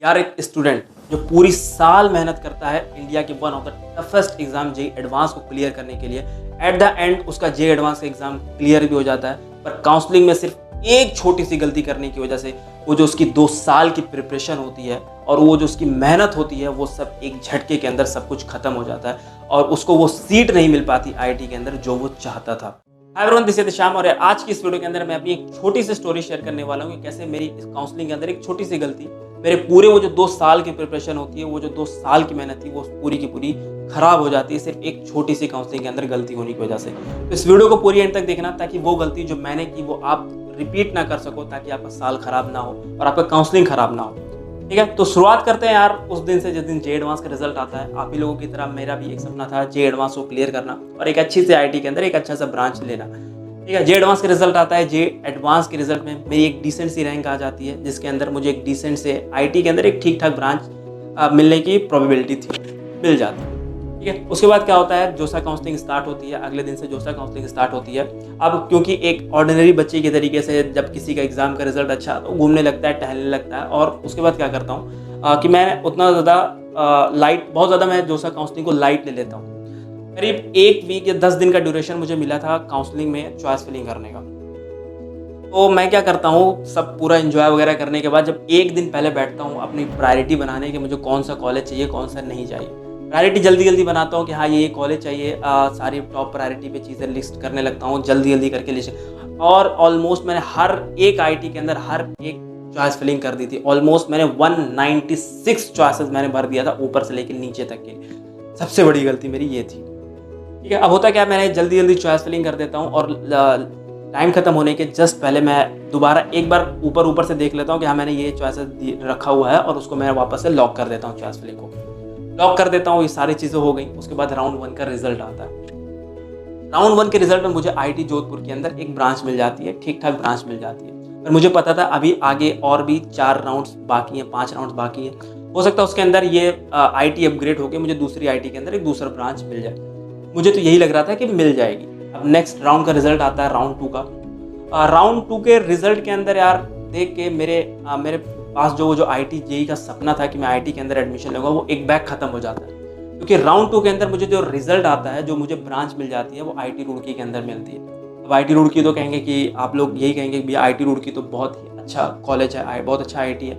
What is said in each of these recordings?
यार एक स्टूडेंट जो पूरी साल मेहनत करता है इंडिया के one of the toughest exam JEE advance को क्लियर करने के लिए, एट द एंड उसका जेई एडवांस का एग्जाम क्लियर भी हो जाता है, पर काउंसलिंग में सिर्फ एक छोटी सी गलती करने की वजह से वो जो उसकी 2 साल की प्रिपरेशन होती है और वो जो उसकी मेहनत होती है वो सब एक झटके के अंदर सब कुछ खत्म हो जाता है और उसको वो सीट नहीं मिल पाती आईआईटी के अंदर जो वो चाहता था। Hi everyone, this is Shyam और आज की इस वीडियो के अंदर मैं अपनी एक छोटी सी स्टोरी शेयर करने वाला हूँ कि कैसे मेरी इस काउंसलिंग के अंदर एक छोटी सी गलती मेरे पूरे वो जो 2 साल की प्रिपरेशन होती है, वो जो 2 साल की मेहनत थी, वो पूरी की पूरी खराब हो जाती है सिर्फ एक छोटी सी काउंसलिंग के अंदर गलती होने की वजह से। तो इस वीडियो को पूरी एंड तक देखना ताकि वो गलती जो मैंने की वो आप रिपीट ना कर सको, ताकि आपका साल खराब ना हो और आपका काउंसलिंग खराब ना हो। ठीक है, तो शुरुआत करते हैं यार उस दिन से जिस दिन जेई एडवांस का रिजल्ट आता है। आप ही लोगों की तरह मेरा भी एक सपना था जेई एडवांस को क्लियर करना और एक अच्छी से आईआईटी के अंदर एक अच्छा सा ब्रांच लेना। ठीक है, जेई एडवांस का रिजल्ट आता है। जेई एडवांस के रिजल्ट में मेरी एक डिसेंट सी रैंक आ जाती है, जिसके अंदर मुझे एक डिसेंट से आईआईटी के अंदर एक ठीक ठाक ब्रांच मिलने की प्रोबेबिलिटी थी, मिल जाती है। ठीक है, उसके बाद क्या होता है, जोसा काउंसलिंग स्टार्ट होती है। अगले दिन से जोसा काउंसलिंग स्टार्ट होती है। अब क्योंकि एक ऑर्डिनरी बच्चे के तरीके से जब किसी का एग्जाम का रिजल्ट अच्छा तो घूमने लगता है, टहलने लगता है। और उसके बाद क्या करता हूँ कि मैं उतना ज़्यादा लाइट, बहुत ज़्यादा मैं जोसा काउंसलिंग को लाइट ले लेता हूँ। करीब 1 वीक या 10 दिन का ड्यूरेशन मुझे मिला था काउंसलिंग में चॉइस फिलिंग करने का। तो मैं क्या करता हूँ, सब पूरा एंजॉय वगैरह करने के बाद जब एक दिन पहले बैठता हूँ अपनी प्रायोरिटी बनाने कि मुझे कौन सा कॉलेज चाहिए, कौन सा नहीं चाहिए। प्रायोरिटी जल्दी जल्दी बनाता हूँ कि हाँ ये कॉलेज चाहिए। सारी टॉप प्रायोरिटी पे चीज़ें लिस्ट करने लगता हूँ, जल्दी जल्दी करके लिस्ट। और ऑलमोस्ट मैंने हर एक आईआईटी के अंदर हर एक चॉइस फिलिंग कर दी थी। ऑलमोस्ट मैंने 196 चॉइसेस मैंने भर दिया था ऊपर से लेकर नीचे तक के। सबसे बड़ी गलती मेरी ये थी। ठीक है, अब होता क्या, मैंने जल्दी जल्दी चॉइस फिलिंग कर देता हूँ और टाइम खत्म होने के जस्ट पहले मैं दोबारा एक बार ऊपर से देख लेता हूँ कि हाँ मैंने ये चॉइसेस रखा हुआ है और उसको मैं वापस से लॉक कर देता हूँ। चॉइस फिलिंग को लॉक कर देता हूँ। ये सारी चीज़ें हो गई। उसके बाद राउंड 1 का रिजल्ट आता है। राउंड 1 के रिजल्ट में मुझे आईआईटी जोधपुर के अंदर एक ब्रांच मिल जाती है, ठीक ठाक ब्रांच मिल जाती है। पर मुझे पता था अभी आगे और भी 4 राउंड्स बाकी हैं, 5 राउंड्स बाकी हैं। हो सकता है उसके अंदर ये आईआईटी अपग्रेड होकर मुझे दूसरी आईआईटी के अंदर एक दूसरा ब्रांच मिल जाए। मुझे तो यही लग रहा था कि मिल जाएगी। अब नेक्स्ट राउंड का रिजल्ट आता है, राउंड 2 का। राउंड 2 के रिजल्ट के अंदर यार देख के मेरे पास जो आईआईटी जेई का सपना था कि मैं आईआईटी के अंदर एडमिशन लूंगा, वो एक बैग खत्म हो जाता है। क्योंकि राउंड 2 के अंदर मुझे जो रिजल्ट आता है, जो मुझे ब्रांच मिल जाती है, वो आईआईटी रुड़की के अंदर मिलती है। अब आईआईटी रुड़की तो कहेंगे कि आप लोग यही कहेंगे कि भैया आईआईटी रुड़की तो बहुत ही अच्छा कॉलेज है, बहुत अच्छा आईआईटी है।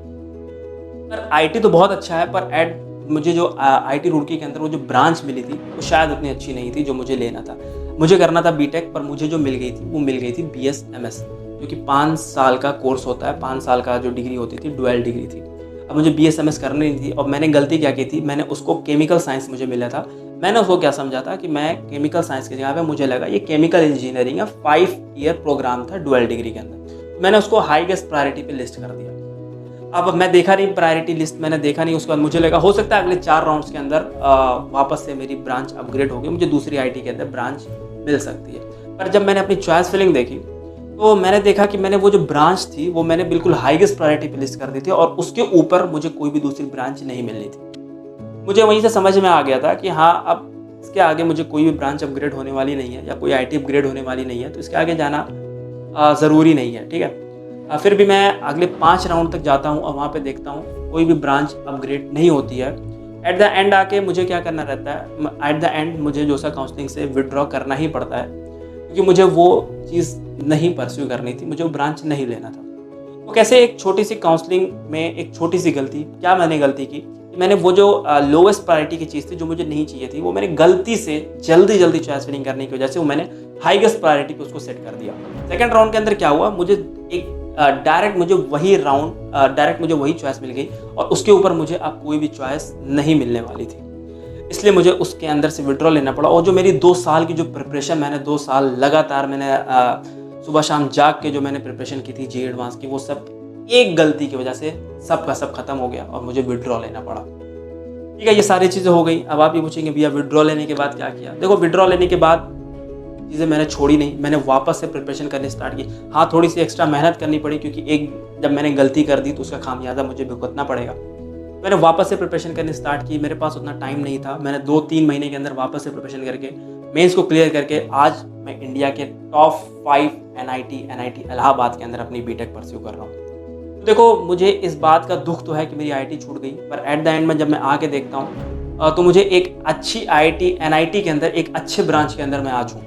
पर आईआईटी तो बहुत अच्छा है, पर मुझे जो आईआईटी रुड़की के अंदर वो जो ब्रांच मिली थी वो शायद उतनी अच्छी नहीं थी जो मुझे लेना था। मुझे करना था बीटेक, पर मुझे जो मिल गई थी वो मिल गई थी बीएसएमएस, जो कि 5 साल का कोर्स होता है। 5 साल का जो डिग्री होती थी, डुअल डिग्री थी। अब मुझे बीएसएमएस करनी नहीं थी और मैंने गलती क्या की थी, मैंने उसको केमिकल साइंस मुझे मिला था। मैंने उसको क्या समझा था कि मैं केमिकल साइंस की जगह पे मुझे लगा ये केमिकल इंजीनियरिंग का 5 ईयर प्रोग्राम था डुअल डिग्री के अंदर। मैंने उसको हाईएस्ट प्रायोरिटी पे लिस्ट कर दिया। अब मैं देखा नहीं प्रायोरिटी लिस्ट, मैंने देखा नहीं। उसके बाद मुझे लगा हो सकता है अगले 4 राउंड्स के अंदर वापस से मेरी ब्रांच अपग्रेड होगी, मुझे दूसरी आईआईटी के अंदर ब्रांच मिल सकती है। पर जब मैंने अपनी चॉइस फिलिंग देखी तो मैंने देखा कि मैंने वो जो ब्रांच थी वो मैंने बिल्कुल हाईएस्ट प्रायोरिटी पे लिस्ट कर दी थी और उसके ऊपर मुझे कोई भी दूसरी ब्रांच नहीं मिलनी थी। मुझे वहीं से समझ में आ गया था कि हाँ अब इसके आगे मुझे कोई भी ब्रांच अपग्रेड होने वाली नहीं है या कोई आईआईटी अपग्रेड होने वाली नहीं है, तो इसके आगे जाना ज़रूरी नहीं है। ठीक है, फिर भी मैं अगले 5 राउंड तक जाता हूँ और वहाँ पे देखता हूँ कोई भी ब्रांच अपग्रेड नहीं होती है। एट द एंड आके मुझे क्या करना रहता है, एट द एंड मुझे जोसा काउंसलिंग से विड्रॉ करना ही पड़ता है, क्योंकि मुझे वो चीज़ नहीं परस्यू करनी थी, मुझे वो ब्रांच नहीं लेना था। तो कैसे एक छोटी सी काउंसलिंग में एक छोटी सी गलती, क्या मैंने गलती की, मैंने वो जो लोवेस्ट प्रायोरिटी की चीज़ थी जो मुझे नहीं चाहिए थी, वो मैंने गलती से जल्दी जल्दी चॉइस फिलिंग करने की वजह से वो मैंने हाईएस्ट प्रायोरिटी पे उसको सेट कर दिया। सेकंड राउंड के अंदर क्या हुआ, मुझे एक डायरेक्ट मुझे वही चॉइस मिल गई और उसके ऊपर मुझे अब कोई भी चॉइस नहीं मिलने वाली थी। इसलिए मुझे उसके अंदर से विड्रॉ लेना पड़ा। और जो मेरी 2 साल की जो प्रिपरेशन, मैंने 2 साल लगातार मैंने सुबह शाम जाग के जो मैंने प्रिपरेशन की थी जेई एडवांस की, वो सब एक गलती की वजह से सब का सब खत्म हो गया और मुझे विड्रॉ लेना पड़ा। ठीक है, ये सारी चीज़ें हो गई। अब आप ये पूछेंगे भैया विड्रॉ लेने के बाद क्या किया। देखो, विड्रॉ लेने के बाद चीज़ें मैंने छोड़ी नहीं, मैंने वापस से प्रिपरेशन करनी स्टार्ट की। हाँ, थोड़ी सी एक्स्ट्रा मेहनत करनी पड़ी, क्योंकि जब मैंने गलती कर दी तो उसका खामियाजा मुझे भुगतना पड़ेगा। मैंने वापस से प्रिपरेशन करनी स्टार्ट की। मेरे पास उतना टाइम नहीं था। मैंने 2-3 महीने के अंदर वापस से प्रिपरेशन करके मेंस को क्लियर करके आज मैं इंडिया के टॉप 5 एनआईटी इलाहाबाद के अंदर अपनी बीटेक परस्यू कर रहा हूँ। तो देखो, मुझे इस बात का दुख तो है कि मेरी आईआईटी छूट गई, पर एट द एंड में जब मैं आके देखता हूँ तो मुझे एक अच्छी आईआईटी एनआईटी के अंदर एक अच्छे ब्रांच के अंदर मैं आज हूँ।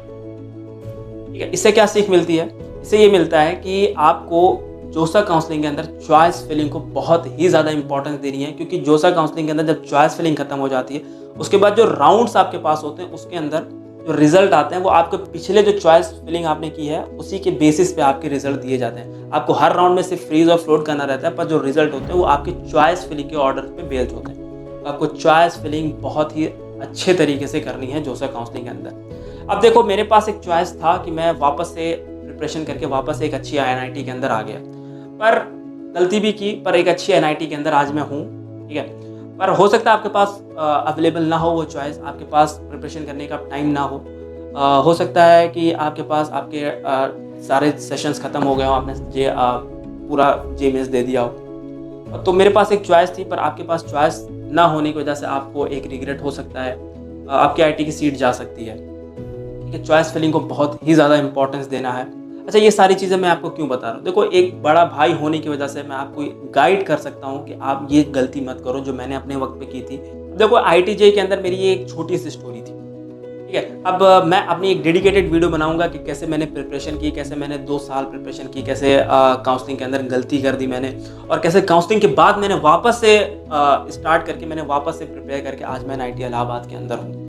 ठीक है, इससे क्या सीख मिलती है? इससे ये मिलता है कि आपको जोसा काउंसलिंग के अंदर चॉइस फिलिंग को बहुत ही ज़्यादा इंपॉर्टेंस देनी है, क्योंकि जोसा काउंसलिंग के अंदर जब चॉइस फिलिंग खत्म हो जाती है, उसके बाद जो राउंड्स आपके पास होते हैं उसके अंदर जो रिजल्ट आते हैं वो आपके पिछले जो चॉइस फिलिंग आपने की है उसी के बेसिस पे आपके रिजल्ट दिए जाते हैं। आपको हर राउंड में सिर्फ फ्रीज और फ्लोट करना रहता है, पर जो रिजल्ट होते हैं वो आपके चॉइस फिलिंग के ऑर्डर पे बेस्ड होते हैं। तो आपको चॉइस फिलिंग बहुत ही अच्छे तरीके से करनी है जोसा काउंसलिंग के अंदर। अब देखो, मेरे पास एक चॉइस था कि मैं वापस से प्रिपरेशन करके वापस एक अच्छी एनआईटी के अंदर आ गया, पर गलती भी की, पर एक अच्छी एनआईटी के अंदर आज मैं हूँ। ठीक है, पर हो सकता है आपके पास अवेलेबल ना हो वो चॉइस, आपके पास प्रिपरेशन करने का टाइम ना हो सकता है कि आपके पास आपके सारे सेशंस ख़त्म हो गए हो, आपने पूरा जे मेंस दे दिया हो। तो मेरे पास एक चॉइस थी, पर आपके पास चॉइस ना होने की वजह से आपको एक रिग्रेट हो सकता है, आपकी आईआईटी की सीट जा सकती है। ठीक है, चॉइस फिलिंग को बहुत ही ज़्यादा इंपॉर्टेंस देना है। अच्छा, ये सारी चीज़ें मैं आपको क्यों बता रहा हूँ? देखो, एक बड़ा भाई होने की वजह से मैं आपको गाइड कर सकता हूँ कि आप ये गलती मत करो जो मैंने अपने वक्त पे की थी। देखो, आईआईटी जेईई के अंदर मेरी ये एक छोटी सी स्टोरी थी। ठीक है, अब मैं अपनी एक डेडिकेटेड वीडियो बनाऊंगा कि कैसे मैंने प्रिपरेशन की, कैसे मैंने 2 साल प्रिपरेशन की, कैसे काउंसलिंग के अंदर गलती कर दी मैंने, और कैसे काउंसलिंग के बाद मैंने वापस से स्टार्ट करके मैंने वापस से प्रिपेयर करके आज मैं आईआईटी इलाहाबाद के अंदर हूँ।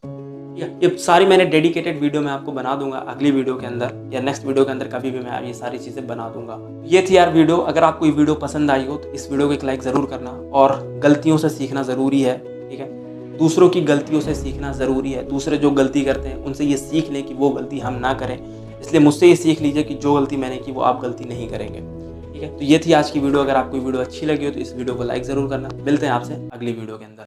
ये सारी मैंने डेडिकेटेड वीडियो मैं आपको बना दूंगा अगली वीडियो के अंदर या नेक्स्ट वीडियो के अंदर, कभी भी मैं ये सारी चीज़ें बना दूंगा। ये थी यार वीडियो। अगर आपको ये वीडियो पसंद आई हो तो इस वीडियो को एक लाइक ज़रूर करना, और गलतियों से सीखना ज़रूरी है। ठीक है, दूसरों की गलतियों से सीखना ज़रूरी है। दूसरे जो गलती करते हैं उनसे ये सीख लें कि वो गलती हम ना करें। इसलिए मुझसे ये सीख लीजिए कि जो गलती मैंने की वो आप गलती नहीं करेंगे। ठीक है, तो ये थी आज की वीडियो। अगर आपको वीडियो अच्छी लगी हो तो इस वीडियो को लाइक ज़रूर करना। मिलते हैं आपसे अगली वीडियो के अंदर।